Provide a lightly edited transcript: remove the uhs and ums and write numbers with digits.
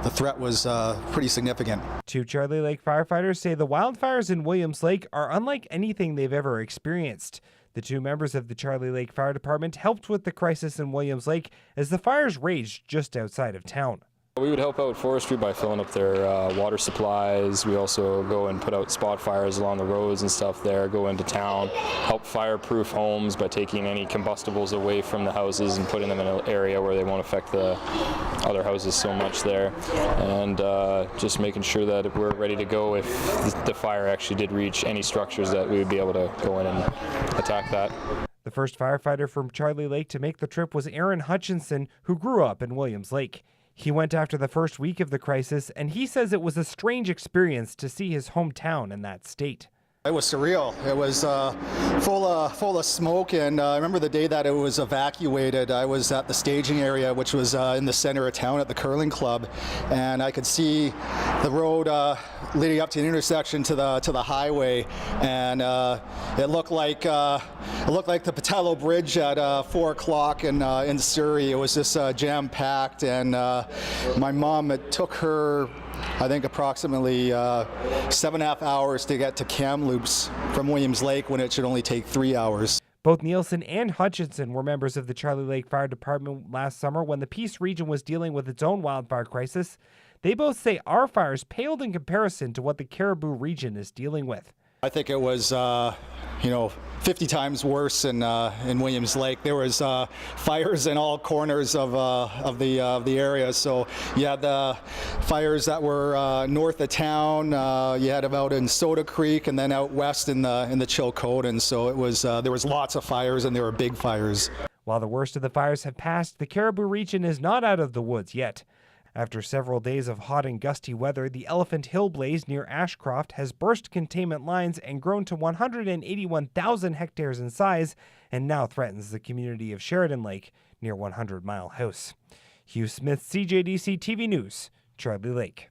the threat was pretty significant. Two Charlie Lake firefighters say the wildfires in Williams Lake are unlike anything they've ever experienced. The two members of the Charlie Lake Fire Department helped with the crisis in Williams Lake as the fires raged just outside of town. We would help out forestry by filling up their water supplies. We also go and put out spot fires along the roads and stuff there, go into town, help fireproof homes by taking any combustibles away from the houses and putting them in an area where they won't affect the other houses so much there. And just making sure that we're ready to go if the fire actually did reach any structures, that we would be able to go in and attack that. The first firefighter from Charlie Lake to make the trip was Aaron Hutchinson, who grew up in Williams Lake. He went after the first week of the crisis, and he says it was a strange experience to see his hometown in that state. It was surreal. It was full of smoke, and I remember the day that it was evacuated. I was at the staging area, which was in the center of town at the curling club, and I could see the road leading up to the intersection to the highway, and it looked like the Patello Bridge at 4 o'clock in Surrey. It was just jam-packed, and my mom, it took her, I think, approximately 7.5 hours to get to Kamloops from Williams Lake when it should only take 3 hours. Both Nielsen and Hutchinson were members of the Charlie Lake Fire Department last summer when the Peace region was dealing with its own wildfire crisis. They both say our fires paled in comparison to what the Caribou region is dealing with. I think it was 50 times worse in Williams Lake. There was fires in all corners of the area. So you had the fires that were north of town. You had them out in Soda Creek, and then out west in the Chilcotin. So it was there was lots of fires, and they were big fires. While the worst of the fires have passed, the Caribou region is not out of the woods yet. After several days of hot and gusty weather, the Elephant Hill blaze near Ashcroft has burst containment lines and grown to 181,000 hectares in size, and now threatens the community of Sheridan Lake near 100 Mile House. Hugh Smith, CJDC-TV News, Charlie Lake.